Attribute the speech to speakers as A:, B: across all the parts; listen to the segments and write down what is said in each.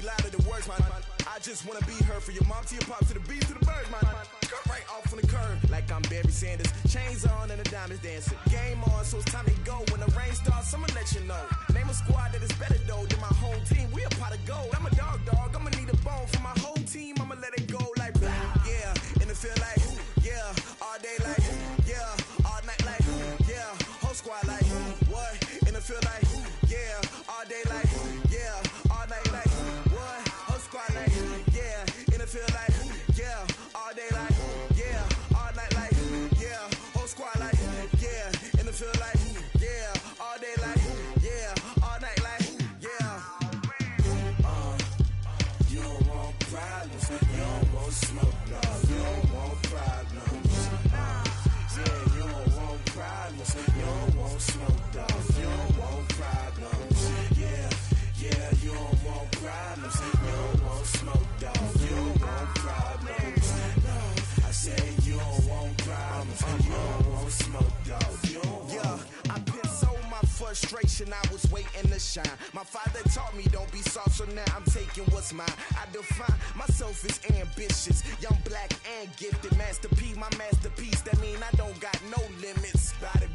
A: louder than words, man. I just wanna be heard, for your mom to your pop to the beat to the birds, man. Cut right off on the curb, like I'm Barry Sanders. Chains on and the diamonds dancing. Game on, so it's time to go. When the rain starts, I'ma let you know. Name a squad that is better though than my home team. We a pot of gold. I'm a dog. I'ma need a bone for my whole team. I'ma let it go like yeah, and it feel like yeah, all day like yeah, all night like yeah, whole squad like what? And it feel like yeah, all day like yeah, all night like what? Whole squad like yeah, and it feel like yeah, all day like yeah, all night like yeah, whole squad like yeah, and it feel like yeah, all day like yeah, all night like yeah. You don't want problems, you don't want smoke, no, you don't want problems. Yeah, you don't want problems, you don't want smoke, dog, you don't want problems. Yeah, you don't want problems, you don't want smoke, dog, you don't want problems. No, I said you don't want problems, you don't want smoke, dog, you don't want. Yeah, I've been so my frustration, I was waiting to shine. My father taught me don't be soft, so now I'm taking what's mine. I define myself as ambitious, young, black, and gifted. Master P, my masterpiece, that mean I don't got no limits. Bout it,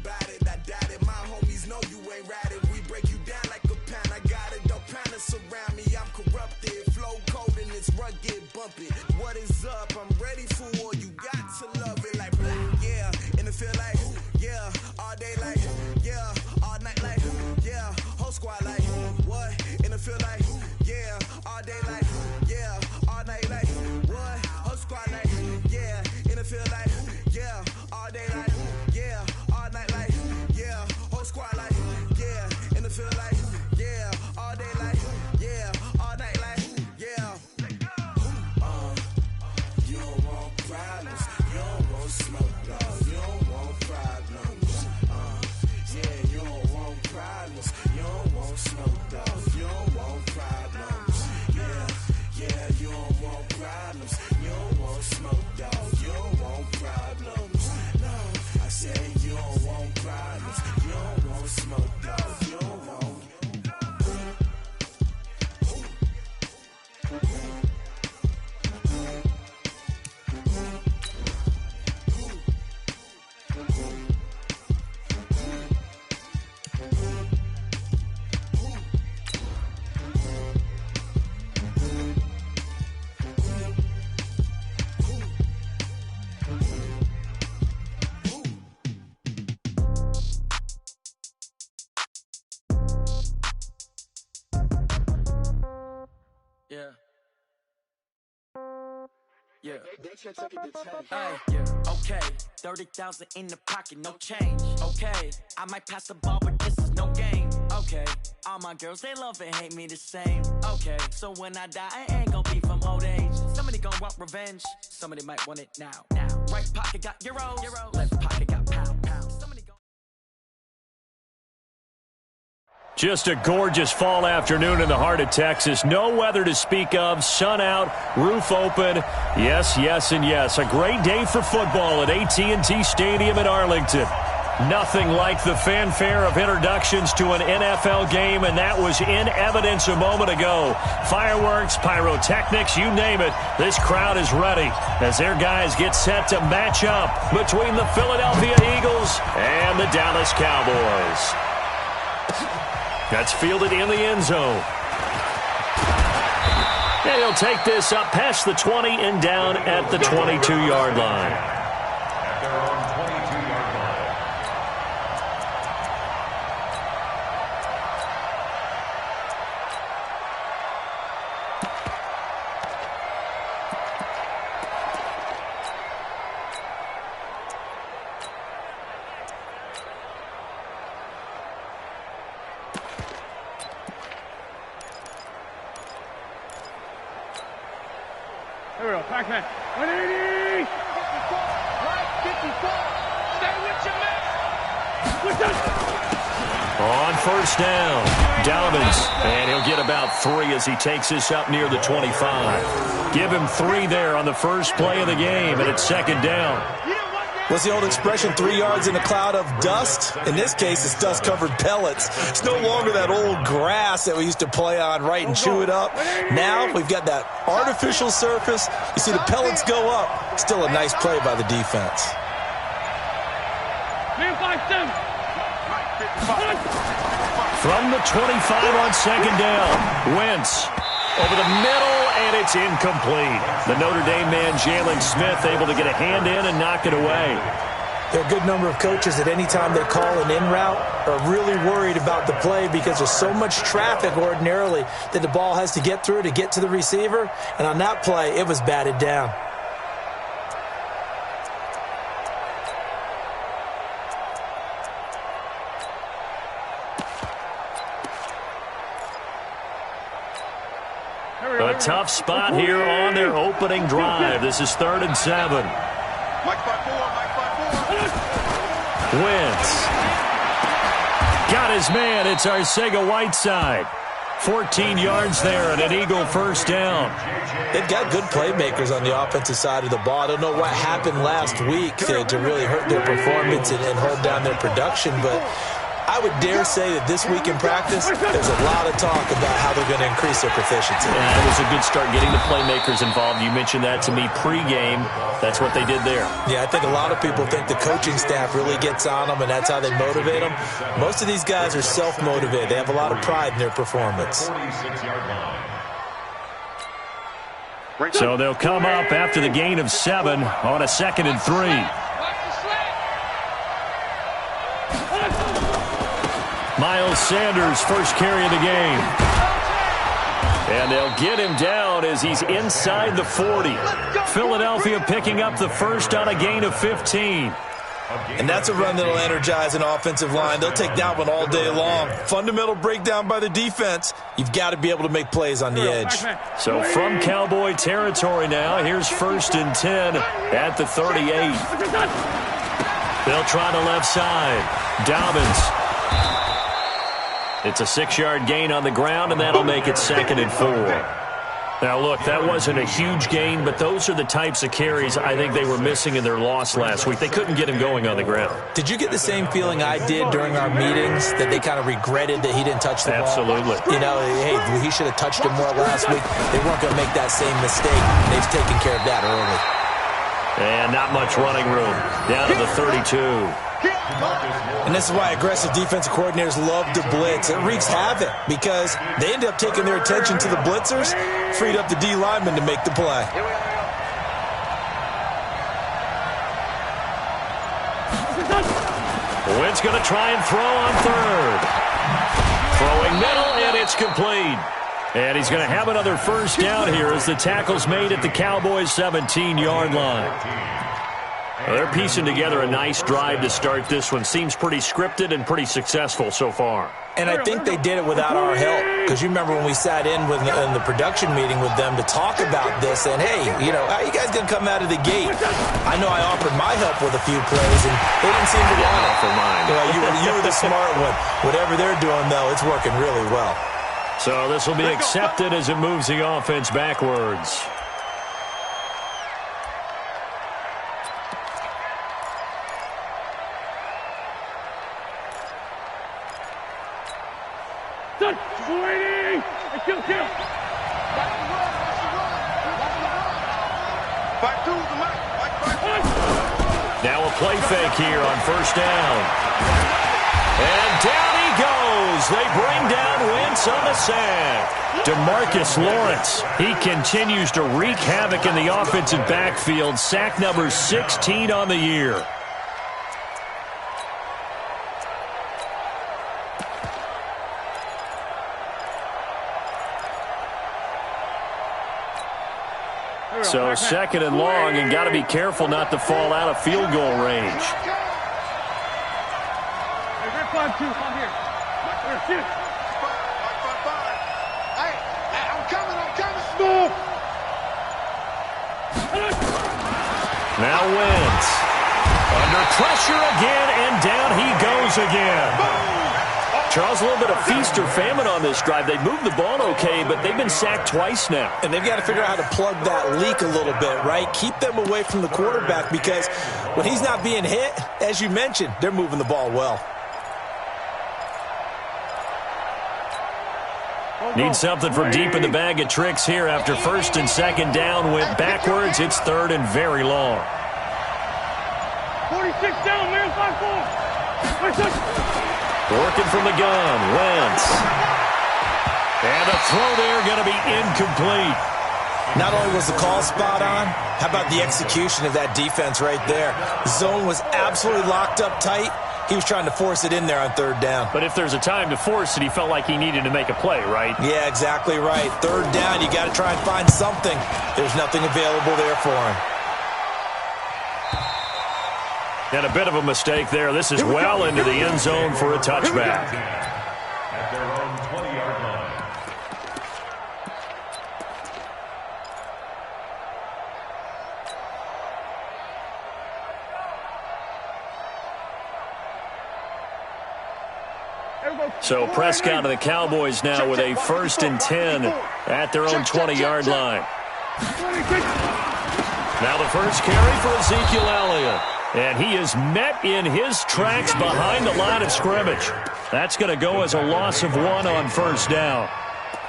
A: I doubt it. My homies know you ain't ride it. We break you down like a pound. I got it, don't pound it surround me. I'm corrupted, flow cold and it's rugged, bump it. What is up? I'm ready for war. You got to love it like yeah, and it feel like yeah, all day like yeah, all night like yeah, whole squad like what? And it feel like yeah, all day like yeah, all night like what? Whole squad like yeah, and it feel like yeah, all day like yeah, all night like yeah, whole squad like yeah, and it feel like yeah, all day like yeah, all night like yeah. You don't want problems, you don't want smoke, dog, you don't want problems. Yeah, you don't want problems, you don't want smoke, dog, you don't want problems. Yeah, you don't want problems, you don't want smoke, dog, you don't want problems. No, I said you don't want problems, you don't want smoke, dog, you don't want.
B: Yeah. Hey, yeah. Okay, 30,000 in the pocket, no change. Okay, I might pass the ball, but this is no game. Okay, all my girls, they love and hate me the same. Okay, so when I die, I ain't gon' be from old age. Somebody gon' want revenge, somebody might want it now. Right pocket got euros, left pocket got pound. Somebody gon'...
C: Just a gorgeous fall afternoon in the heart of Texas. No weather to speak of. Sun out, roof open. Yes, yes, and yes. A great day for football at AT&T Stadium in Arlington. Nothing like the fanfare of introductions to an NFL game, and that was in evidence a moment ago. Fireworks, pyrotechnics, you name it. This crowd is ready as their guys get set to match up between the Philadelphia Eagles and the Dallas Cowboys. That's fielded in the end zone. And he'll take this up past the 20 and down at the 22-yard line.
D: Here we go, Pac-Man. 180! 54! Stay with your man!
C: On first down, Dobbins, and he'll get about 3 as he takes this up near the 25. Give him 3 there on the first play of the game, and it's second down.
D: You know what, man?
E: What's the old expression, 3 yards in a cloud of dust? In this case, it's dust-covered pellets. It's no longer that old grass that we used to play on, right, and chew it up. Now we've got that artificial surface. You see the pellets go up. Still a nice play by the defense.
C: From the 25 on second down, Wentz over the middle, and it's incomplete. The Notre Dame man, Jalen Smith, able to get a hand in and knock it away.
E: There are a good number of coaches that any time they call an in route are really worried about the play because there's so much traffic ordinarily that the ball has to get through to get to the receiver. And on that play, it was batted down.
C: A tough spot here on their opening drive. This is 3rd and 7. Wentz got his man. It's Arcega-Whiteside. 14 yards there and an Eagle first down.
E: They've got good playmakers on the offensive side of the ball. I don't know what happened last week to really hurt their performance and hold down their production, but I would dare say that this week in practice, there's a lot of talk about how they're going to increase their proficiency.
C: Yeah, it was a good start getting the playmakers involved. You mentioned that to me pregame. That's what they did there.
E: Yeah, I think a lot of people think the coaching staff really gets on them, and that's how they motivate them. Most of these guys are self-motivated. They have a lot of pride in their performance.
C: So they'll come up after the gain of 7 on a 2nd and 3. Miles Sanders, first carry of the game. And they'll get him down as he's inside the 40. Philadelphia picking up the first on a gain of 15.
E: And that's a run that'll energize an offensive line. They'll take that one all day long. Fundamental breakdown by the defense. You've got to be able to make plays on the edge.
C: So from Cowboy territory now, here's 1st and 10 at the 38. They'll try the left side. Dobbins. It's a 6-yard gain on the ground, and that'll make it 2nd and 4. Now, look, that wasn't a huge gain, but those are the types of carries I think they were missing in their loss last week. They couldn't get him going on the ground.
E: Did you get the same feeling I did during our meetings, that they kind of regretted that he didn't touch the ball?
C: Absolutely.
E: You know, hey, he should have touched him more last week. They weren't going to make that same mistake. They've taken care of that early.
C: And not much running room. Down to the 32.
E: And this is why aggressive defensive coordinators love to blitz. It wreaks havoc because they end up taking their attention to the blitzers, freed up the D lineman to make the play.
C: Wentz going to try and throw on 3rd. Throwing middle, and it's complete. And he's going to have another first down here as the tackle's made at the Cowboys' 17-yard line. Well, they're piecing together a nice drive to start this one. Seems pretty scripted and pretty successful so far.
E: And I think they did it without our help. Because you remember when we sat in the production meeting with them to talk about this, and hey, you know, how are you guys going to come out of the gate? I know I offered my help with a few plays, and they didn't seem to want it.
C: For mine.
E: You were the smart one. Whatever they're doing, though, it's working really well.
C: So this will be accepted as it moves the offense backwards. Now a play fake here on first down. And down he goes. They bring down Wentz on the sack. DeMarcus Lawrence, he continues to wreak havoc in the offensive backfield. Sack number 16 on the year. So 2nd and long, and got to be careful not to fall out of field goal range. Now Wentz under pressure again, and down he goes again. Charles, a little bit of feast or famine on this drive. They moved the ball okay, but they've been sacked twice now.
E: And they've got to figure out how to plug that leak a little bit, right? Keep them away from the quarterback because when he's not being hit, as you mentioned, they're moving the ball well.
C: Need something from deep in the bag of tricks here after first and second down went backwards. It's third and very long.
D: 46 down, man, 5-4.
C: Working from the gun, Wentz. And the throw there going to be incomplete.
E: Not only was the call spot on, how about the execution of that defense right there? The zone was absolutely locked up tight. He was trying to force it in there on third down.
C: But if there's a time to force it, he felt like he needed to make a play, right?
E: Yeah, exactly right. Third down, you got to try and find something. There's nothing available there for him.
C: And a bit of a mistake there. This is well into the end zone for a touchback.
F: At their own 20-yard line.
C: So Prescott and the Cowboys now with a 1st and 10 at their own 20-yard line. Now the first carry for Ezekiel Elliott. And he is met in his tracks behind the line of scrimmage. That's going to go as a loss of 1 on first down.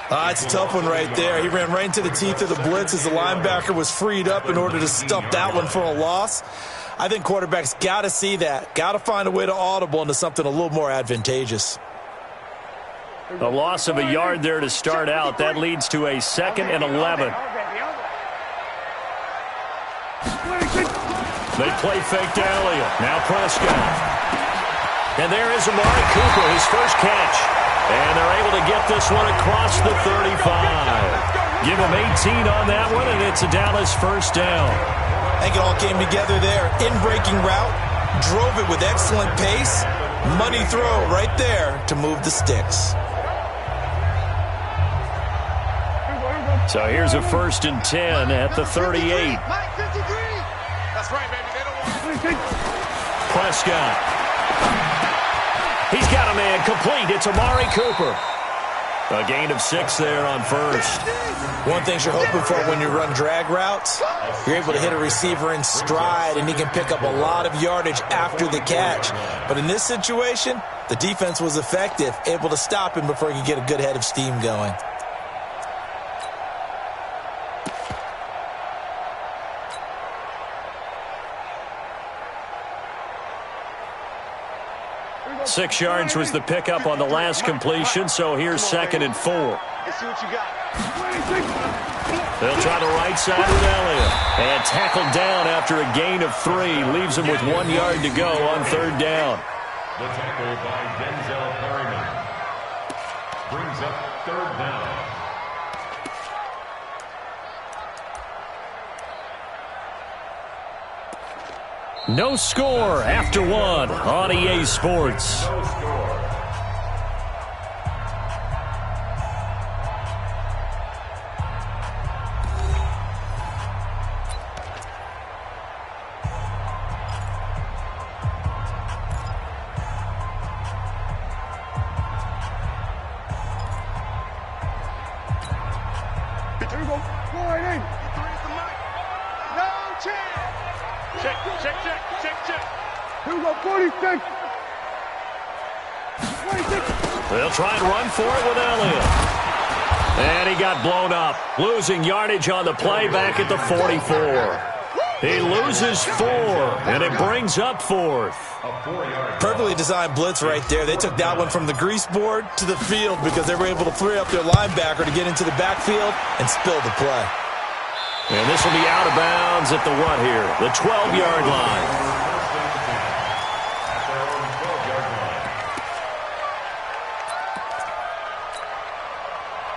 E: It's a tough one right there. He ran right into the teeth of the blitz as the linebacker was freed up in order to stuff that one for a loss. I think quarterbacks got to see that. Got to find a way to audible into something a little more advantageous.
C: A loss of a yard there to start out. That leads to a 2nd and 11. They play fake to Elliott. Now Prescott. And there is Amari Cooper, his first catch. And they're able to get this one across the 35. Give him 18 on that one, and it's a Dallas first down.
E: I think it all came together there. In-breaking route, drove it with excellent pace. Money throw right there to move the sticks.
C: So here's a 1st and 10 at the 38.
G: That's right, baby. They don't want
C: Prescott. He's got a man complete. It's Amari Cooper. A gain of 6 there on first.
E: One thing you're hoping for when you run drag routes, you're able to hit a receiver in stride, and he can pick up a lot of yardage after the catch. But in this situation, the defense was effective, able to stop him before he could get a good head of steam going.
C: Six yards was the pickup on the last completion, so here's 2nd and 4.
G: Let's see what you got.
C: They'll try the right side with Elliott. And tackled down after a gain of 3. Leaves him with 1 yard to go on third down.
F: The tackle by Denzel Perryman brings up third down.
C: No score after 1 on EA Sports.
F: No score.
D: Here we go. Go right in.
G: No chance.
D: Check. Here we go. 46. 26.
C: They'll try and run for it with Elliott. And he got blown up. Losing yardage on the play back at the 44. He loses 4, and it brings up 4th.
E: Perfectly designed blitz right there. They took that one from the grease board to the field because they were able to free up their linebacker to get into the backfield and spill the play.
C: And this will be out of bounds at the what here? The 12-yard line.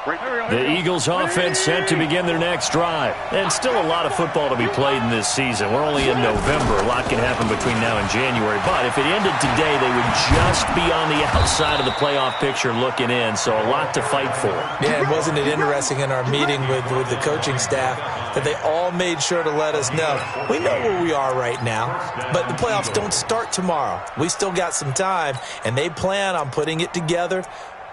C: The Eagles offense set to begin their next drive. And still a lot of football to be played in this season. We're only in November. A lot can happen between now and January. But if it ended today, they would just be on the outside of the playoff picture looking in. So a lot to fight for.
E: Yeah, and wasn't it interesting in our meeting with the coaching staff that they all made sure to let us know, we know where we are right now, but the playoffs don't start tomorrow. We still got some time, and they plan on putting it together,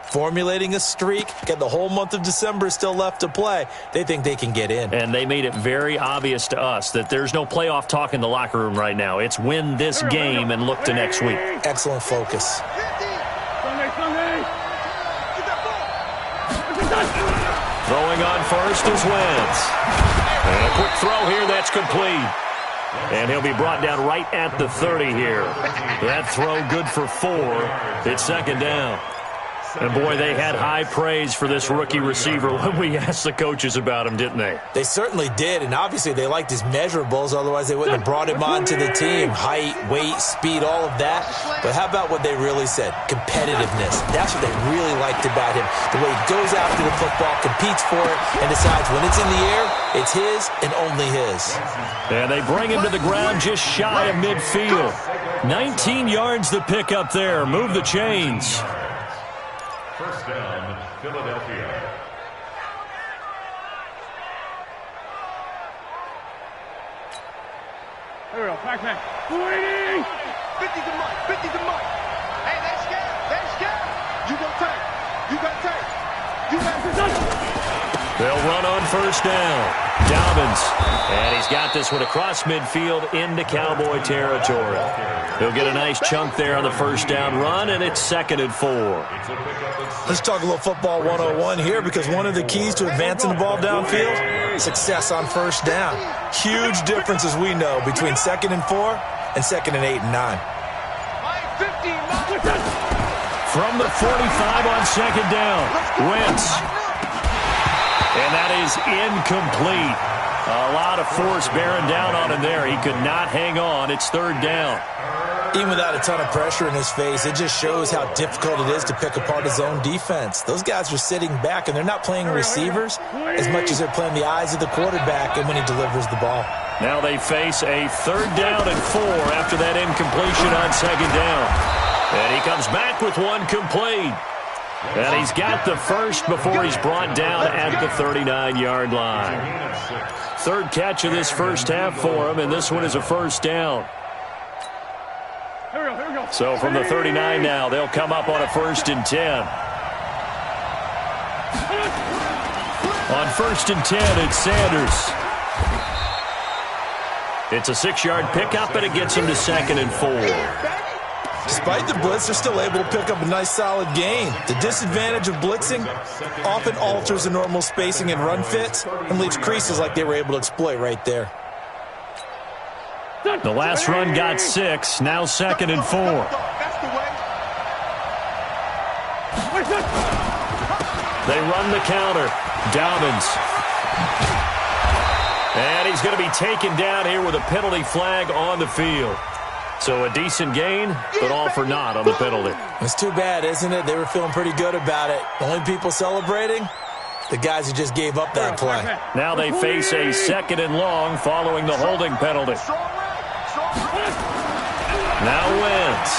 E: formulating a streak, get the whole month of December still left to play. They think they can get in.
C: And they made it very obvious to us that there's no playoff talk in the locker room right now. It's win this game and look to next week.
E: Excellent focus.
C: Throwing on first is Wentz. And a quick throw here, that's complete. And he'll be brought down right at the 30 here. That throw good for 4. It's second down. And, boy, they had high praise for this rookie receiver when we asked the coaches about him, didn't they?
E: They certainly did, and obviously they liked his measurables. Otherwise, they wouldn't have brought him onto the team. Height, weight, speed, all of that. But how about what they really said? Competitiveness. That's what they really liked about him. The way he goes after the football, competes for it, and decides when it's in the air, it's his and only his.
C: And they bring him to the ground just shy of midfield. 19 yards to pick up there. Move the chains.
F: First down, Philadelphia.
D: Here we go, back. 50 to Mike, 50 to Mike. Hey, they're scared. You got tape.
C: They'll run on first down. Dobbins. And he's got this one across midfield into Cowboy territory. He'll get a nice chunk there on the first down run, and it's 2nd and 4.
E: Let's talk a little football 101 here, because one of the keys to advancing the ball downfield, success on first down. Huge difference, as we know, between 2nd and 4 and 2nd and 8 and 9.
C: From the 45 on second down, Wentz. And that is incomplete. A lot of force bearing down on him there. He could not hang on. It's 3rd down.
E: Even without a ton of pressure in his face, it just shows how difficult it is to pick apart his own defense. Those guys are sitting back, and they're not playing receivers as much as they're playing the eyes of the quarterback and when he delivers the ball.
C: Now they face a 3rd down and 4 after that incompletion on second down. And he comes back with one complete. And he's got the first before he's brought down at the 39-yard line. 3rd catch of this first half for him, and this one is a first down. So from the 39 now, they'll come up on a 1st and 10. On 1st and 10, it's Sanders. It's a 6-yard pickup, and it gets him to 2nd and 4.
E: Despite the blitz, they're still able to pick up a nice solid gain. The disadvantage of blitzing often alters the normal spacing and run fits and leaves creases like they were able to exploit right there.
C: The last run got 6, now 2nd and 4. They run the counter. Dobbins. And he's going to be taken down here with a penalty flag on the field. So a decent gain, but all for naught on the penalty.
E: It's too bad, isn't it? They were feeling pretty good about it. The only people celebrating, the guys who just gave up that play.
C: Now they face a 2nd and long following the holding penalty. Now Wentz.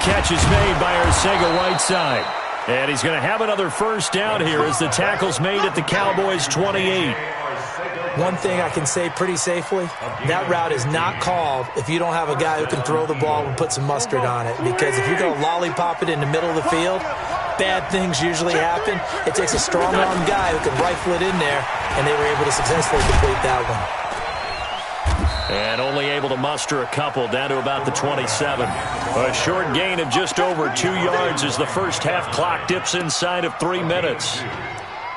C: Catch is made by Arcega-Whiteside. And he's going to have another first down here as the tackle's made at the Cowboys' 28.
E: One thing I can say pretty safely, that route is not called if you don't have a guy who can throw the ball and put some mustard on it. Because if you're going to lollipop it in the middle of the field, bad things usually happen. It takes a strong-arm guy who can rifle it in there, and they were able to successfully complete that one.
C: And only able to muster a couple down to about the 27. A short gain of just over 2 yards as the first half clock dips inside of 3 minutes.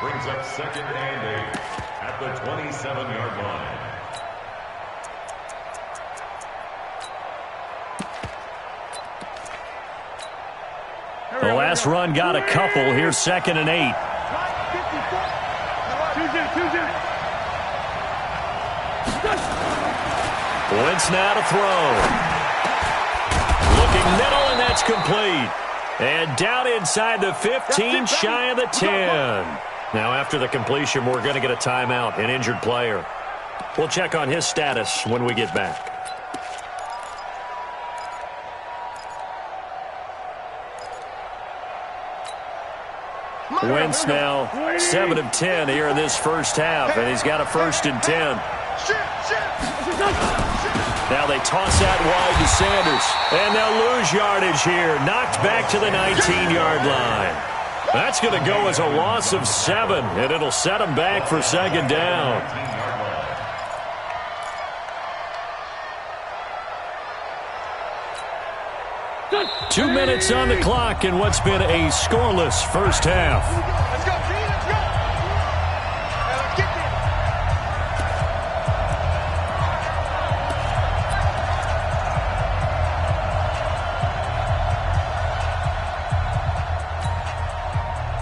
F: Brings up 2nd and 8 at the 27-yard line.
C: The last run got a couple. Here's 2nd and 8. Wentz now to throw. Looking middle, and that's complete. And down inside the 15, shy of the 10. Now, after the completion, we're going to get a timeout, an injured player. We'll check on his status when we get back. Wentz now 7 of 10 here in this first half, and he's got a 1st and 10. Now they toss that wide to Sanders, and they'll lose yardage here. Knocked back to the 19-yard line. That's going to go as a loss of 7, and it'll set them back for 2nd down. Two minutes on the clock in what's been a scoreless first half.
D: Let's go, G, let's go. Now let's get there.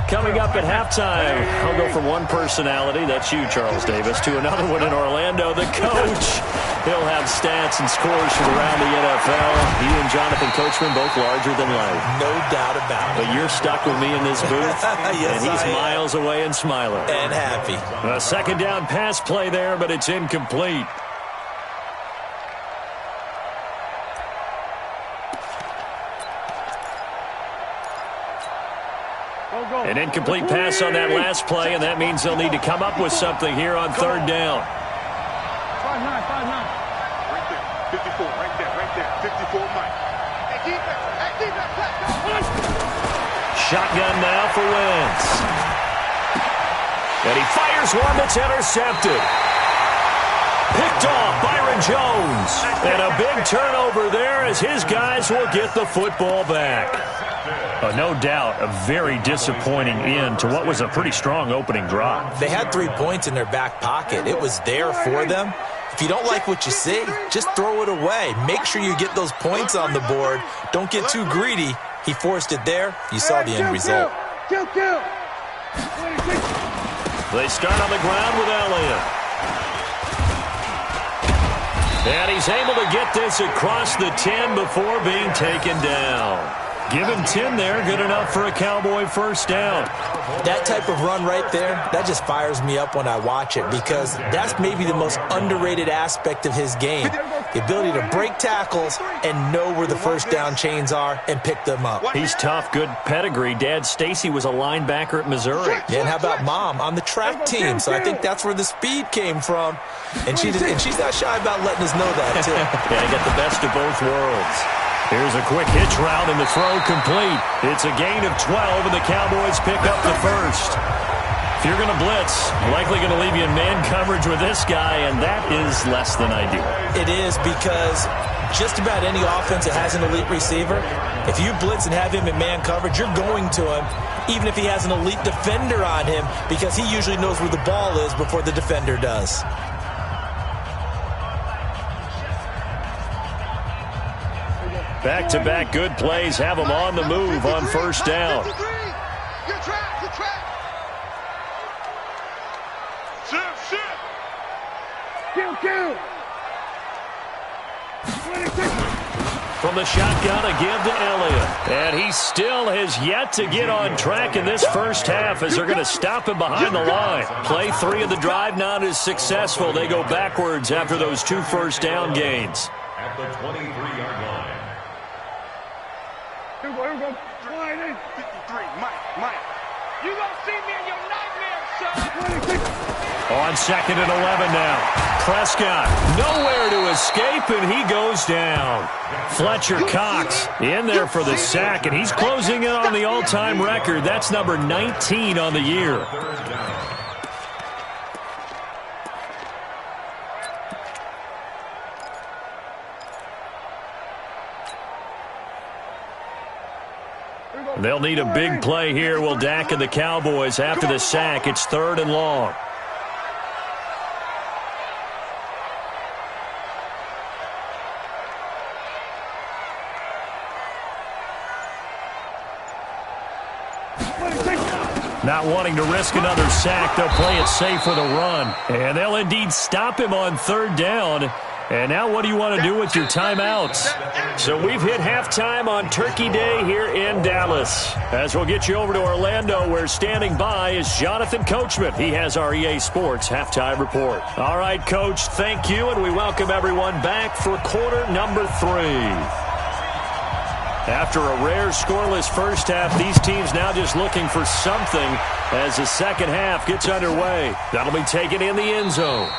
C: Coming up at halftime, I'll go from one personality, that's you, Charles Davis, to another one in Orlando, the coach. He'll have stats and scores from around the NFL. He and Jonathan Coachman both larger than life.
E: No doubt about it.
C: But you're stuck with me in this booth,
E: Yes,
C: and he's miles away and smiling.
E: And happy.
C: A 2nd down pass play there, but it's incomplete. An incomplete pass on that last play, and that means they'll need to come up with something here on 3rd down.
D: 5-9. Right there. 54, right there. 54, Mike. Hey, defense,
C: Shotgun now for Wentz. And he fires one that's intercepted. Picked off Byron Jones. And a big turnover there as his guys will get the football back. No doubt a very disappointing end to what was a pretty strong opening drive.
E: They had 3 points in their back pocket. It was there for them. If you don't like what you see, just throw it away. Make sure you get those points on the board. Don't get too greedy. He forced it there. You saw the end result.
D: Kill.
C: They start on the ground with Elliott. And he's able to get this across the 10 before being taken down. Give him 10 there, good enough for a Cowboy 1st down.
E: That type of run right there, that just fires me up when I watch it because that's maybe the most underrated aspect of his game. The ability to break tackles and know where the 1st down chains are and pick them up.
C: He's tough, good pedigree. Dad Stacy was a linebacker at Missouri.
E: Yeah, and how about Mom on the track team? So I think that's where the speed came from. And she's not shy about letting us know that, too.
C: Yeah, he got the best of both worlds. Here's a quick hitch route and the throw complete. It's a gain of 12, and the Cowboys pick up the 1st. If you're going to blitz, likely going to leave you in man coverage with this guy, and that is less than ideal.
E: It is because just about any offense that has an elite receiver, if you blitz and have him in man coverage, you're going to him, even if he has an elite defender on him, because he usually knows where the ball is before the defender does.
C: Back-to-back good plays have them on the move on 1st down.
D: Good track. Shoot. Kill.
C: From the shotgun, a give to Elliott. And he still has yet to get on track in this first half as they're going to stop him behind the line. Play 3 of the drive not as successful. They go backwards after those 2 1st down gains.
F: At the 23-yard line.
D: Here we go. 53, Mike. You gonna see me in your nightmares, son.
C: On 2nd and 11 now. Prescott nowhere to escape, and he goes down. Fletcher Cox in there for the sack, and he's closing in on the all-time record. That's number 19 on the year. They'll need a big play here. Will Dak and the Cowboys after the sack. It's 3rd and long. Not wanting to risk another sack, they'll play it safe with a run. And they'll indeed stop him on 3rd down And now what do you want to do with your timeouts? So we've hit halftime on Turkey Day here in Dallas. As we'll get you over to Orlando, where standing by is Jonathan Coachman. He has our EA Sports halftime report. All right, Coach, thank you, and we welcome everyone back for quarter number 3. After a rare scoreless first half, these teams now just looking for something as the second half gets underway. That'll be taken in the end zone.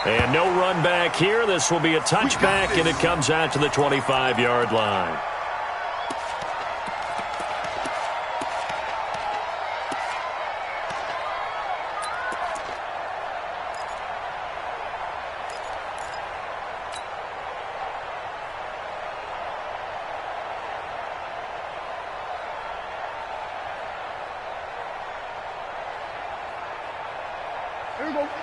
C: And no run back here. This will be a touchback, and it comes out to the 25-yard line.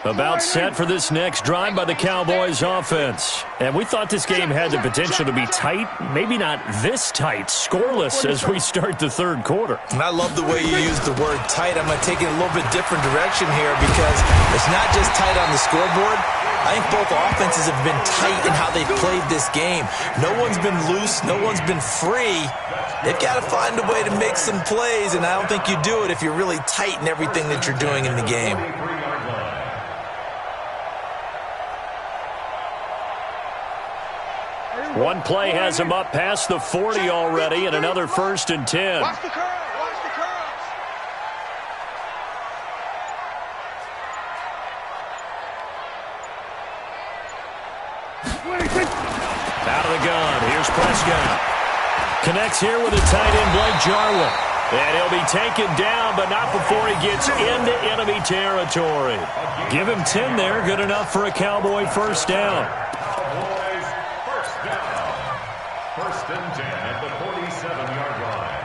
C: About set for this next drive by the Cowboys offense. And we thought this game had the potential to be tight, maybe not this tight, scoreless as we start the third quarter.
E: And I love the way you use the word tight. I'm going to take it a little bit different direction here because it's not just tight on the scoreboard. I think both offenses have been tight in how they've played this game. No one's been loose. No one's been free. They've got to find a way to make some plays, and I don't think you do it if you're really tight in everything that you're doing in the game.
C: One play has him up past the 40 already, and another 1st and 10.
G: Watch the curve. Watch the curve.
C: Out of the gun. Here's Prescott. Connects here with a tight end, Blake Jarwin. And he'll be taken down, but not before he gets into enemy territory. Give him 10 there. Good enough for a Cowboy first down.
F: Cowboys first down. 1st and 10 at the 47-yard line.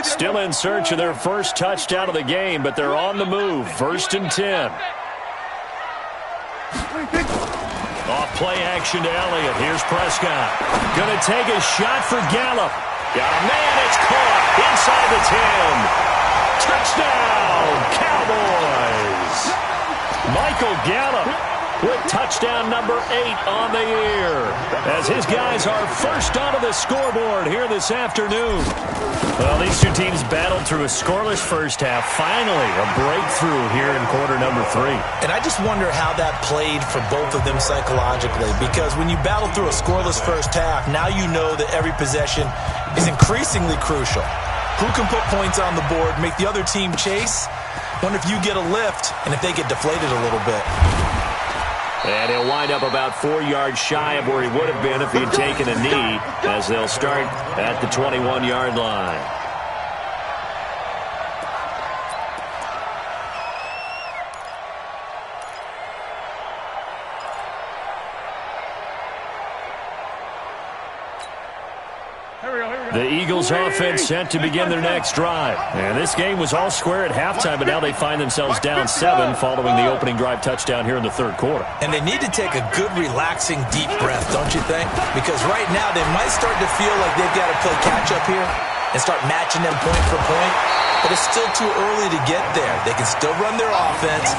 C: Still in search of their first touchdown of the game, but they're on the move. 1st and 10. Off play action to Elliott. Here's Prescott. Going to take a shot for Gallup. Got a man. It's caught inside the 10. Touchdown, Cowboys. Michael Gallup with touchdown number 8 on the year as his guys are first onto the scoreboard here this afternoon. Well, these two teams battled through a scoreless first half. Finally, a breakthrough here in quarter number 3.
E: And I just wonder how that played for both of them psychologically, because when you battle through a scoreless first half, now you know that every possession is increasingly crucial. Who can put points on the board, make the other team chase? Wonder if you get a lift and if they get deflated a little bit.
C: And he'll wind up about 4 yards shy of where he would have been if he had taken a knee, as they'll start at the 21-yard line. The Eagles offense set to begin their next drive. And this game was all square at halftime, but now they find themselves down 7 following the opening drive touchdown here in the third quarter.
E: And they need to take a good, relaxing, deep breath, don't you think? Because right now they might start to feel like they've got to play catch-up here and start matching them point for point. But it's still too early to get there. They can still run their offense.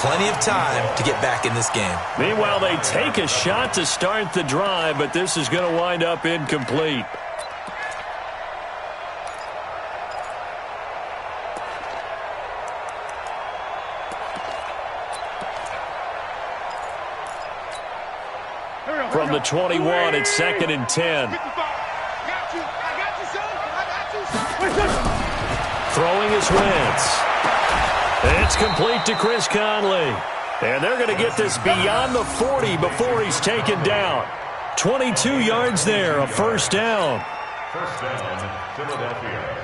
E: Plenty of time to get back in this game.
C: Meanwhile, they take a shot to start the drive, but this is going to wind up incomplete. From the 21, it's 2nd and 10. Throwing his Wentz. It's complete to Chris Conley. And they're going to get this beyond the 40 before he's taken down. 22 yards there, a first down.
F: First down, Philadelphia.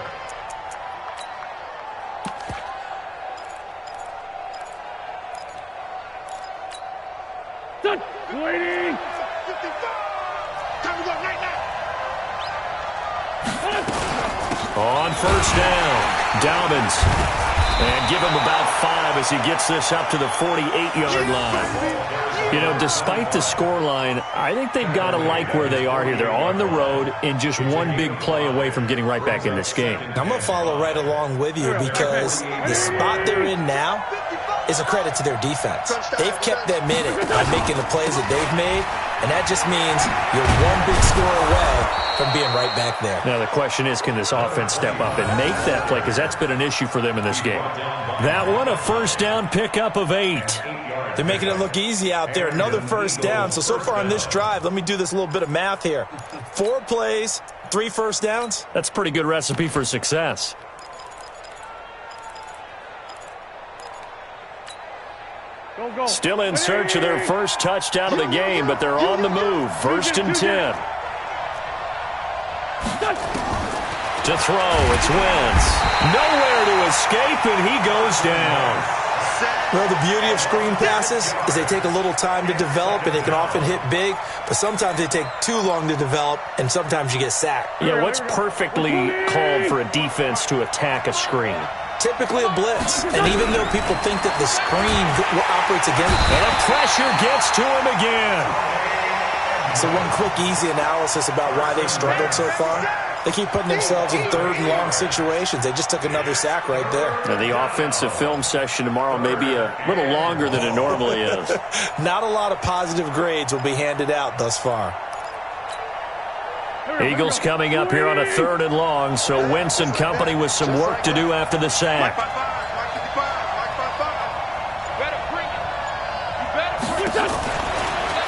D: Waiting.
C: On first down, Dobbins. And give him about 5 as he gets this up to the 48-yard line. You know, despite the scoreline, I think they've got to like where they are here. They're on the road and just one big play away from getting right back in this game.
E: I'm going to follow right along with you because the spot they're in now, is a credit to their defense. They've kept them in it by making the plays that they've made, and that just means you're one big score away from being right back there.
C: Now the question is, can this offense step up and make that play? Because that's been an issue for them in this game. That one, a first down pickup of 8.
E: They're making it look easy out there. Another first down. So far on this drive, let me do this little bit of math here. 4 plays, 3 first downs.
C: That's a pretty good recipe for success. Still in search of their first touchdown of the game, but they're on the move. 1st and 10. To throw, it's Wentz. Nowhere to escape, and he goes down.
E: Well, the beauty of screen passes is they take a little time to develop, and they can often hit big, but sometimes they take too long to develop, and sometimes you get sacked.
C: Yeah, what's perfectly called for a defense to attack a screen?
E: Typically a blitz, and even though people think that the screen operates against them,
C: and a pressure gets to him again.
E: So one quick, easy analysis about why they've struggled so far. They keep putting themselves in 3rd and long situations. They just took another sack right there.
C: Now, the offensive film session tomorrow may be a little longer than it normally is.
E: Not a lot of positive grades will be handed out thus far.
C: Eagles coming up here on a 3rd and long, so Wentz and company with some work to do after the sack.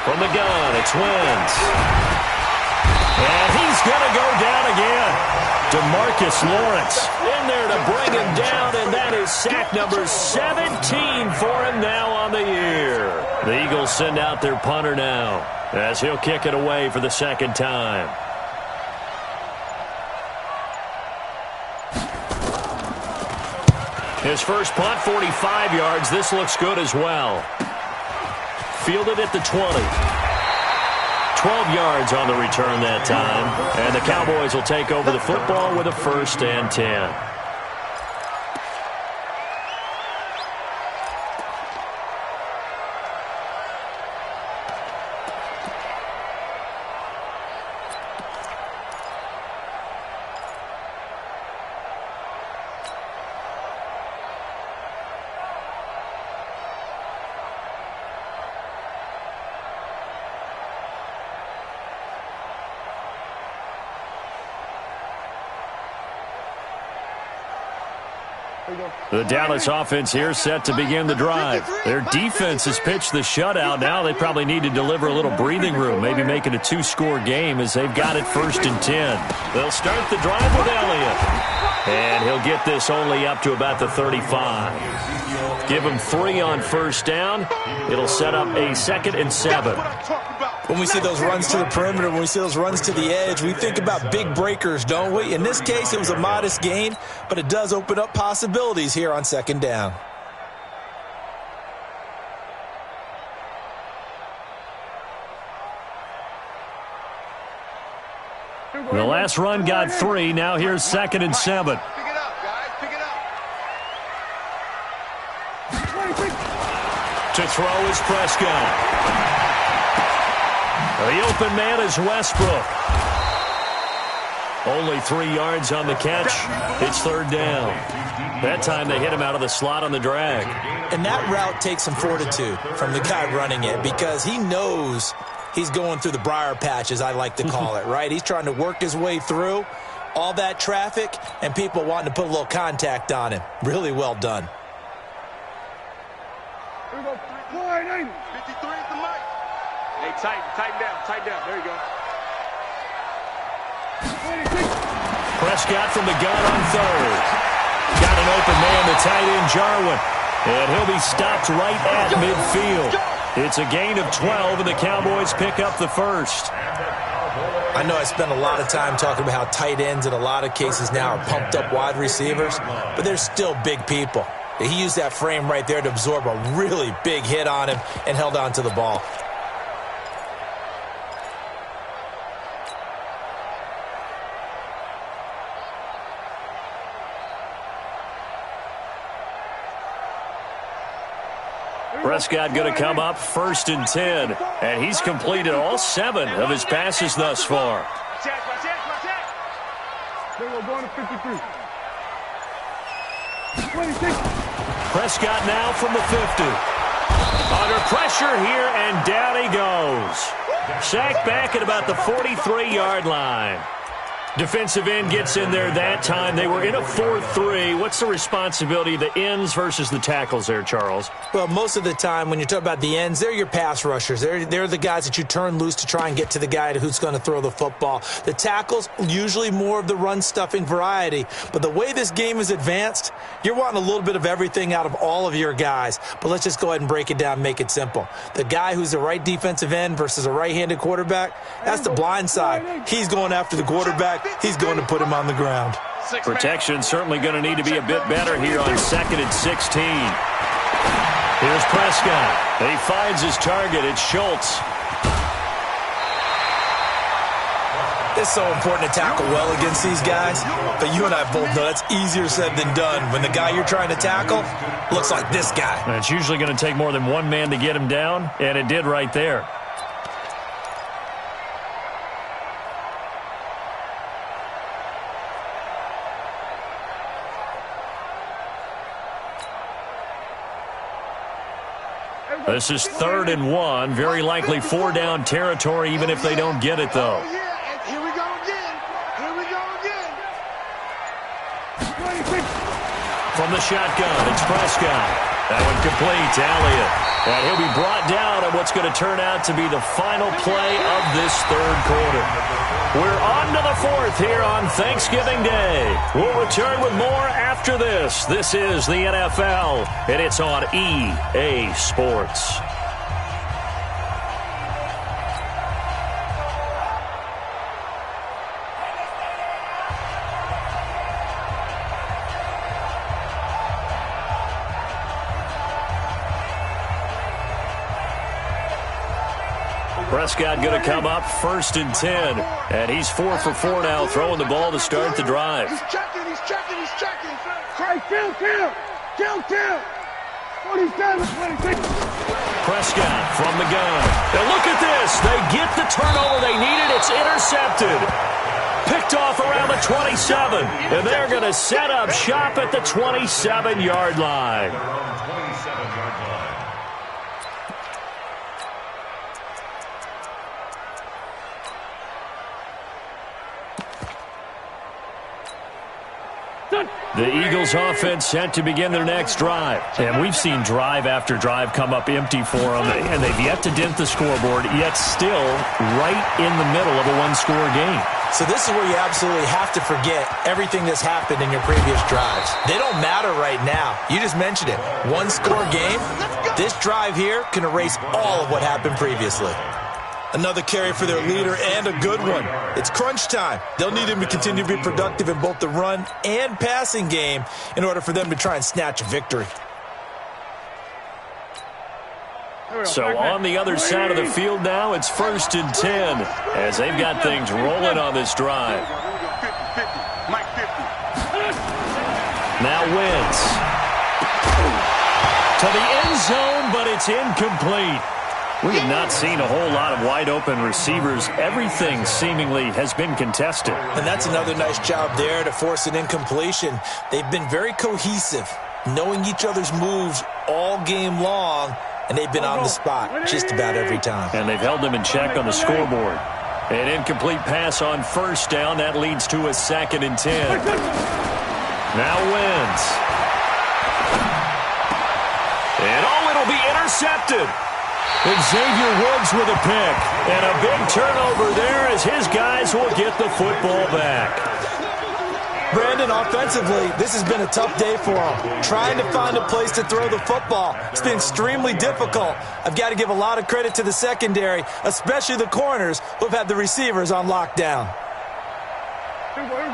C: From the gun, it's Wentz. And he's going to go down again. DeMarcus Lawrence in there to bring him down, and that is sack number 17 for him now on the year. The Eagles send out their punter now as he'll kick it away for the 2nd time. His first punt, 45 yards. This looks good as well. Fielded at the 20. 12 yards on the return that time. And the Cowboys will take over the football with a 1st and 10. The Dallas offense here set to begin the drive. Their defense has pitched the shutout. Now they probably need to deliver a little breathing room, maybe make it a 2-score game as they've got it 1st and 10. They'll start the drive with Elliott. And he'll get this only up to about the 35. Give him 3 on 1st down. It'll set up a 2nd and 7.
E: When we see those runs to the perimeter, when we see those runs to the edge, we think about big breakers, don't we? In this case, it was a modest gain, but it does open up possibilities here on 2nd down.
C: The last run got 3. Now here's 2nd and 7.
G: Pick it up, guys. Pick it up.
C: To throw is Prescott. The open man is Westbrook. Only 3 yards on the catch. It's 3rd down. That time they hit him out of the slot on the drag.
E: And that route takes some fortitude from the guy running it because he knows he's going through the briar patch, as I like to call it, right? He's trying to work his way through all that traffic and people wanting to put a little contact on him. Really well done.
D: Here we go. 53
G: is the mic.
D: Hey, tighten down. There you go.
C: Prescott from the gun on 3rd. Got an open man, the tight end Jarwin. And he'll be stopped right at midfield. It's a gain of 12, and the Cowboys pick up the 1st.
E: I know I spent a lot of time talking about how tight ends in a lot of cases now are pumped up wide receivers, but they're still big people. He used that frame right there to absorb a really big hit on him and held on to the ball.
C: Prescott going to come up 1st and 10, and he's completed all 7 of his passes thus far.
D: There we go, going to 53. 26.
C: Prescott now from the 50. Under pressure here, and down he goes. Sacked back at about the 43-yard line. Defensive end gets in there that time. They were in a 4-3. What's the responsibility of the ends versus the tackles there, Charles?
E: Well, most of the time when you talk about the ends, they're your pass rushers. They're the guys that you turn loose to try and get to the guy who's going to throw the football. The tackles, usually more of the run-stuffing variety. But the way this game is advanced, you're wanting a little bit of everything out of all of your guys. But let's just go ahead and break it down and make it simple. The guy who's the right defensive end versus a right-handed quarterback, that's the blind side. He's going after the quarterback. He's going to put him on the ground.
C: Protection certainly going to need to be a bit better here on 2nd and 16. Here's Prescott. He finds his target. It's Schultz.
E: It's so important to tackle well against these guys, but you and I both know that's easier said than done when the guy you're trying to tackle looks like this guy.
C: And it's usually going to take more than one man to get him down, and it did right there. This is 3rd and 1. Very likely 4-down territory, even if they don't get it, though.
D: Here we go again. Here we go again.
C: From the shotgun, it's Prescott. That one complete to Elliott. And he'll be brought down on what's going to turn out to be the final play of this 3rd quarter. We're on to the 4th here on Thanksgiving Day. We'll return with more after this. This is the NFL, and it's on EA Sports. Prescott going to come up 1st and 10. And he's 4 for 4 now, throwing the ball to start the drive.
D: He's checking. Hey, kill. 27, 26.
C: Prescott from the gun. And look at this. They get the turnover they needed. It's intercepted. Picked off around the 27. And they're going to set up shop at the 27-yard line. The Eagles offense set to begin their next drive. And we've seen drive after drive come up empty for them, and they've yet to dent the scoreboard, yet still right in the middle of a one-score game.
E: So this is where you absolutely have to forget everything that's happened in your previous drives. They don't matter right now. You just mentioned it. One-score game. This drive here can erase all of what happened previously. Another carry for their leader, and a good one. It's crunch time. They'll need him to continue to be productive in both the run and passing game in order for them to try and snatch a victory.
C: So on the other side of the field now, it's 1st and 10 as they've got things rolling on this drive. Now Wentz to the end zone, but it's incomplete. We have not seen a whole lot of wide-open receivers. Everything seemingly has been contested.
E: And that's another nice job there to force an incompletion. They've been very cohesive, knowing each other's moves all game long, and they've been on the spot just about every time.
C: And they've held them in check on the scoreboard. An incomplete pass on 1st down. That leads to a 2nd and 10. Now Wentz. And it'll be intercepted. Xavier Woods with a pick, and a big turnover there as his guys will get the football back.
E: Brandon, offensively, this has been a tough day for them. Trying to find a place to throw the football. It's been extremely difficult. I've got to give a lot of credit to the secondary, especially the corners who've had the receivers on lockdown.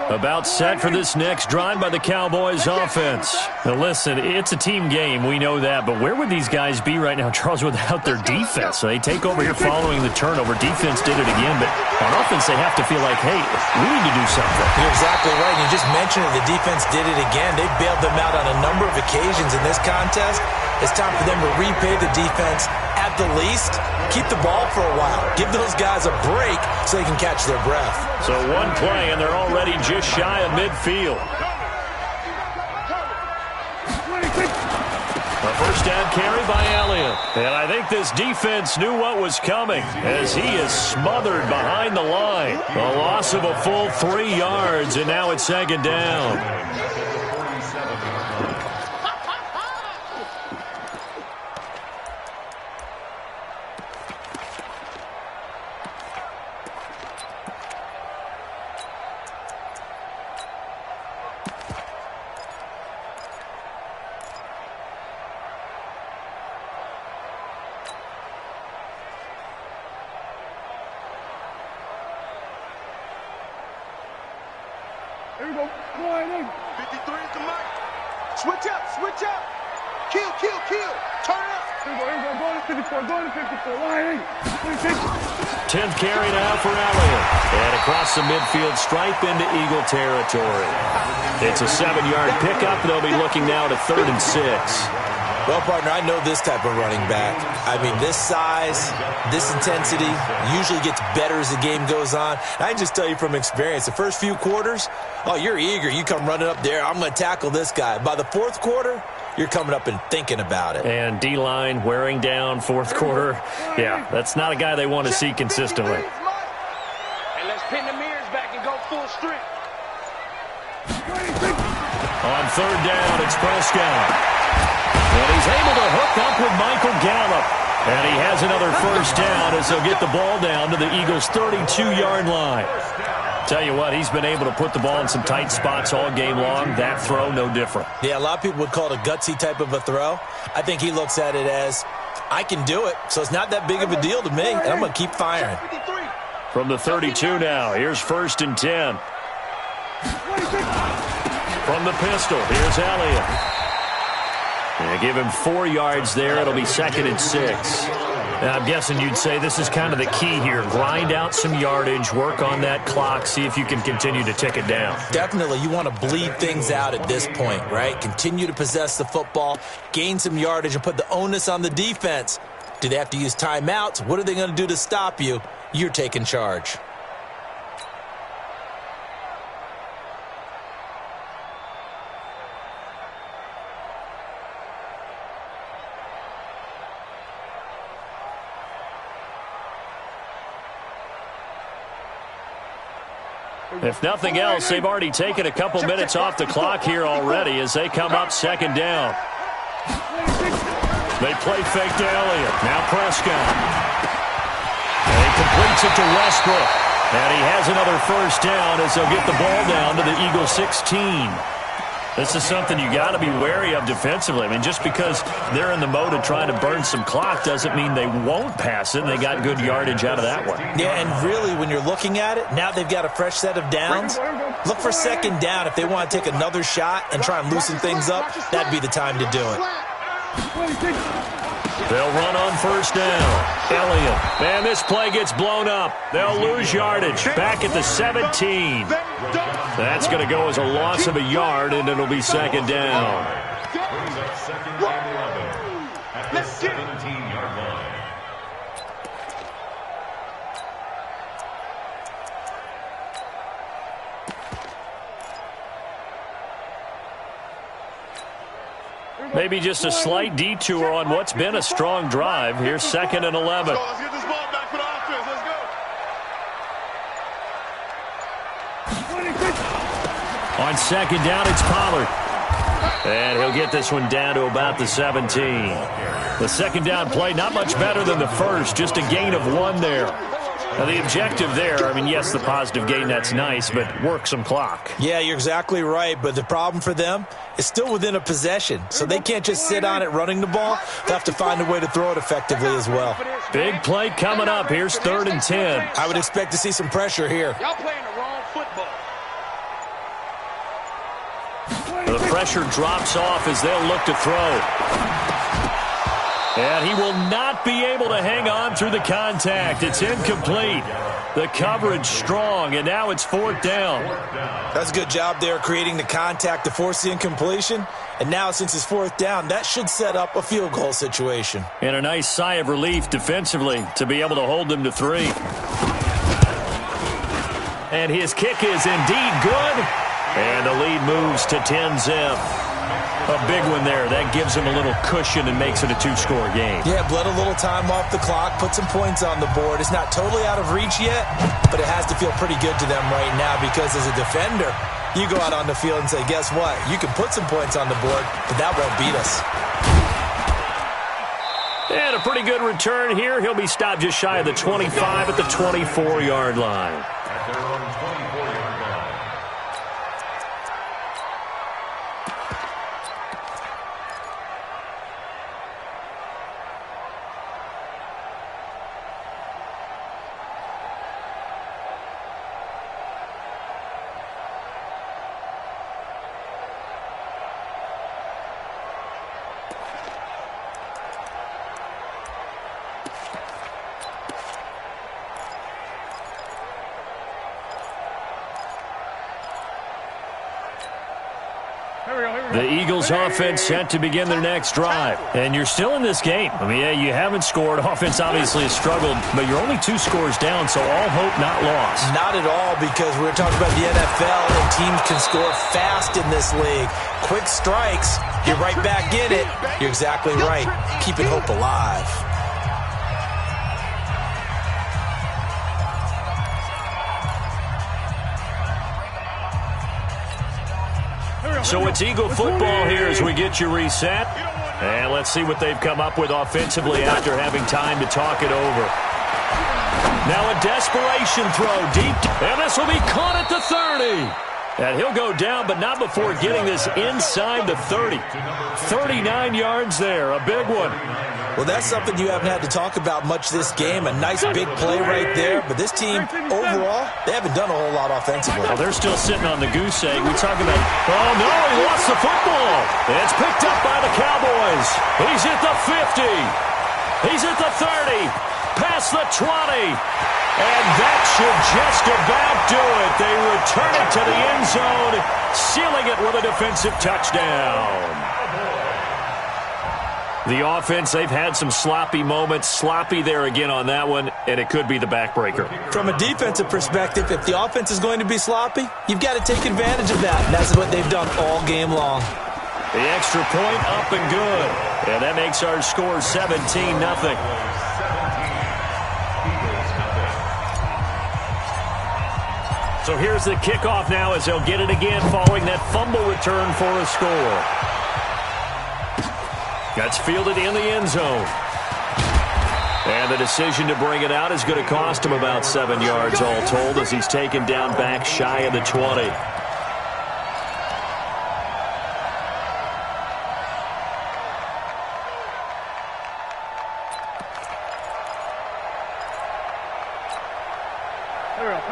C: About set for this next drive by the Cowboys offense. Now listen, it's a team game, we know that, but where would these guys be right now, Charles, without their defense? So they take over here following the turnover. Defense did it again, but on offense they have to feel like, hey, we need to do something.
E: You're exactly right. You just mentioned it. The defense did it again. They bailed them out on a number of occasions in this contest. It's time for them to repay the defense. At the least, keep the ball for a while. Give those guys a break so they can catch their breath.
C: So one play, and they're already just shy of midfield. A first down carry by Elliott. And I think this defense knew what was coming as he is smothered behind the line. A loss of a full 3 yards, and now it's second down.
D: Here we go. Come on, 53 is the mic. Switch up, switch up. Kill, kill, kill. Turn up. Here we go. Go to 54, go to 54. Line
C: 10th carry now for Elliott. And across the midfield stripe into Eagle territory. It's a 7-yard pickup. They'll be looking now to 3rd and 6.
E: Well, partner, I know this type of running back. I mean, this size, this intensity usually gets better as the game goes on. I can just tell you from experience, the first few quarters, oh, you're eager. You come running up there, I'm going to tackle this guy. By the 4th quarter, you're coming up and thinking about it.
C: And D-line wearing down 4th quarter. Yeah, that's not a guy they want to see consistently.
G: And let's pin the mirrors back and go full strength.
C: On 3rd down, it's Prescott. And he's able to hook up with Michael Gallup. And he has another first down as they'll get the ball down to the Eagles' 32-yard line. Tell you what, he's been able to put the ball in some tight spots all game long. That throw, no different.
E: Yeah, a lot of people would call it a gutsy type of a throw. I think he looks at it as, I can do it, so it's not that big of a deal to me, and I'm going to keep firing.
C: From the 32 now, here's 1st and 10. From the pistol, here's Elliott. And give him 4 yards there. It'll be 2nd and 6. Now, I'm guessing you'd say this is kind of the key here. Grind out some yardage, work on that clock, see if you can continue to tick it down.
E: Definitely. You want to bleed things out at this point, right? Continue to possess the football, gain some yardage, and put the onus on the defense. Do they have to use timeouts? What are they going to do to stop you? You're taking charge.
C: If nothing else, they've already taken a couple minutes off the clock here already as they come up 2nd down. They play fake to Elliott. Now Prescott. And he completes it to Westbrook. And he has another first down as they'll get the ball down to the Eagles' 16. This is something you got to be wary of defensively. I mean, just because they're in the mode of trying to burn some clock doesn't mean they won't pass it, and they got good yardage out of that one.
E: Yeah, and really, when you're looking at it, now they've got a fresh set of downs. Look for 2nd down. If they want to take another shot and try and loosen things up, that'd be the time to do it.
C: They'll run on 1st down. Elliott. And this play gets blown up. They'll lose yardage. Back at the 17. That's going to go as a loss of a yard, and it'll be 2nd down.
F: Brings up 2nd and 11 at the 17-yard line.
C: Maybe just a slight detour on what's been a strong drive. Here's 2nd and 11.
D: Let's get this ball back for the offense. Let's go.
C: On 2nd down, it's Pollard. And he'll get this one down to about the 17. The 2nd down play, not much better than the first, just a gain of 1 there. Now, the objective there, I mean, yes, the positive gain, that's nice, but work some clock.
E: Yeah, you're exactly right, but the problem for them is still within a possession, so they can't just sit on it running the ball. They'll have to find a way to throw it effectively as well.
C: Big play coming up. Here's 3rd and 10.
E: I would expect to see some pressure here.
G: Y'all playing the wrong football.
C: The pressure drops off as they'll look to throw. And he will not be able to hang on through the contact. It's incomplete. The coverage strong, and now it's 4th down.
E: That's a good job there creating the contact to force the incompletion. And now since it's 4th down, that should set up a field goal situation.
C: And a nice sigh of relief defensively to be able to hold them to 3. And his kick is indeed good. And the lead moves to 10-zip. A big one there. That gives them a little cushion and makes it a two-score game.
E: Yeah, bled a little time off the clock, put some points on the board. It's not totally out of reach yet, but it has to feel pretty good to them right now because as a defender, you go out on the field and say, guess what? You can put some points on the board, but that won't beat us.
C: And a pretty good return here. He'll be stopped just shy of the 25 at the 24-yard line.
F: At their own 24-yard line.
C: The Eagles offense set to begin their next drive. And you're still in this game. I mean, yeah, you haven't scored. Offense obviously has struggled, but you're only 2 scores down, so all hope not lost.
E: Not at all, because we're talking about the NFL, and teams can score fast in this league. Quick strikes, you're right back in it. You're exactly right. Keeping hope alive.
C: So it's Eagle football here as we get you reset. And let's see what they've come up with offensively after having time to talk it over. Now a desperation throw deep. And this will be caught at the 30. And he'll go down, but not before getting this inside the 30. 39 yards there, a big one.
E: Well, that's something you haven't had to talk about much this game. A nice big play right there. But this team, overall, they haven't done a whole lot offensively.
C: Well, they're still sitting on the goose egg. We talk about, oh, no, he lost the football. It's picked up by the Cowboys. He's at the 50. He's at the 30. Past the 20. And that should just about do it. They return it to the end zone, sealing it with a defensive touchdown. The offense, they've had some sloppy moments. Sloppy there again on that one, and it could be the backbreaker.
E: From a defensive perspective, if the offense is going to be sloppy, you've got to take advantage of that. And that's what they've done all game long.
C: The extra point up and good. And that makes our score 17-0. So here's the kickoff now as they'll get it again following that fumble return for a score. That's fielded in the end zone. And the decision to bring it out is going to cost him about 7 yards all told as he's taken down back shy of the 20.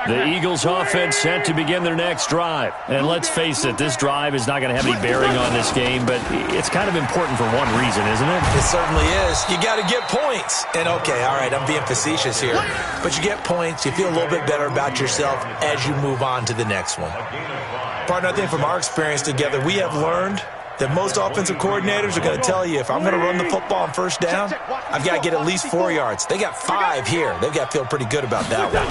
C: The Eagles offense set to begin their next drive. And let's face it, this drive is not going to have any bearing on this game, but it's kind of important for one reason, isn't it?
E: It certainly is. You got to get points. And okay, all right, I'm being facetious here. But you get points, you feel a little bit better about yourself as you move on to the next one. Partner, I think from our experience together, we have learned that most offensive coordinators are going to tell you, if I'm going to run the football on first down, I've got to get at least 4 yards. They got 5 here. They've got to feel pretty good about that one.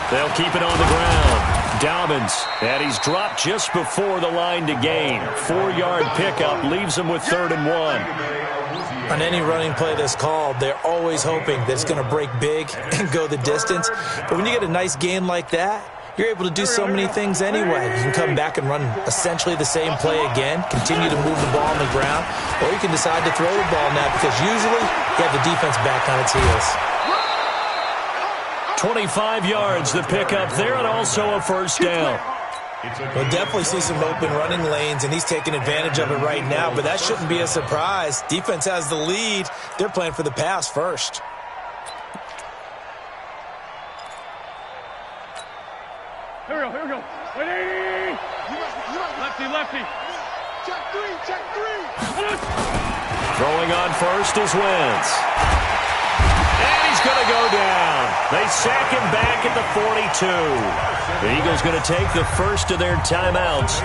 C: They'll keep it on the ground. Dobbins, and he's dropped just before the line to gain. 4-yard pickup leaves him with 3rd and 1.
E: On any running play that's called, they're always hoping that it's going to break big and go the distance. But when you get a nice gain like that, you're able to do so many things anyway. You can come back and run essentially the same play again, continue to move the ball on the ground, or you can decide to throw the ball now because usually you have the defense back on its heels.
C: 25 yards, the pickup there, and also a first down.
E: We'll definitely see some open running lanes, and he's taking advantage of it right now, but that shouldn't be a surprise. Defense has the lead. They're playing for the pass first.
D: Here we go. Ready? Lefty. Check three.
C: Throwing on first is Wentz. And he's going to go down. They sack him back at the 42. The Eagles going to take the first of their timeouts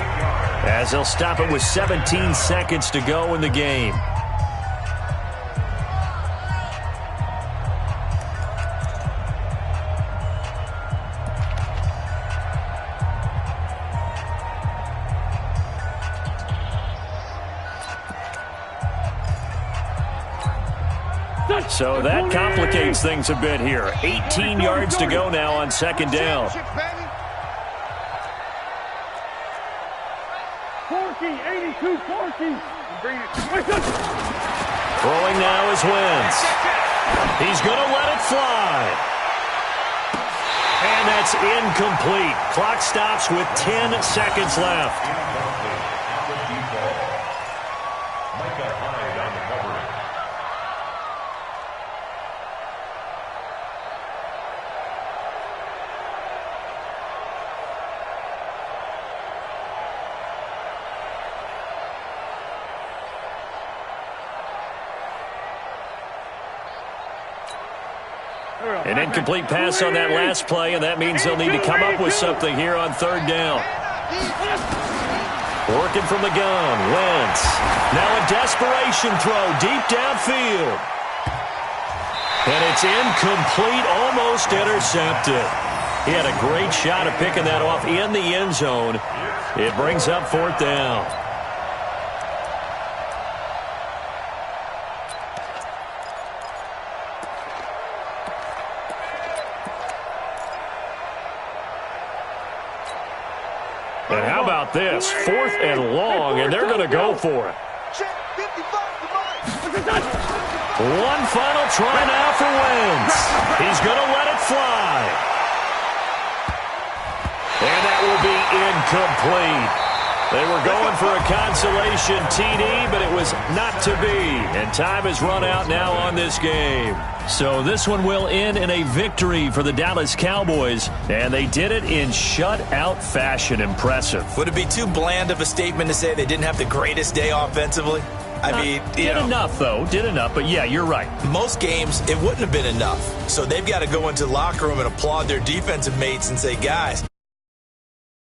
C: as they'll stop it with 17 seconds to go in the game. So that complicates things a bit here. 18 yards to go now on second down.
D: 82, 40.
C: Throwing now is Wentz. He's going to let it fly. And that's incomplete. Clock stops with 10 seconds left. An incomplete pass on that last play, and that means they'll need to come up with something here on third down. Working from the gun, Wentz. Now a desperation throw deep downfield. And it's incomplete, almost intercepted. He had a great shot at picking that off in the end zone. It brings up fourth down. And how about this? 4th and long, and they're going to go for it. One final try now for Wentz. He's going to let it fly. And that will be incomplete. They were going for a consolation TD, but it was not to be. And time has run out now on this game. So this one will end in a victory for the Dallas Cowboys. And they did it in shutout fashion. Impressive.
E: Would it be too bland of a statement to say they didn't have the greatest day offensively? I mean,
C: did enough, though. Did enough. But, yeah, you're right.
E: Most games, it wouldn't have been enough. So they've got to go into the locker room and applaud their defensive mates and say, guys,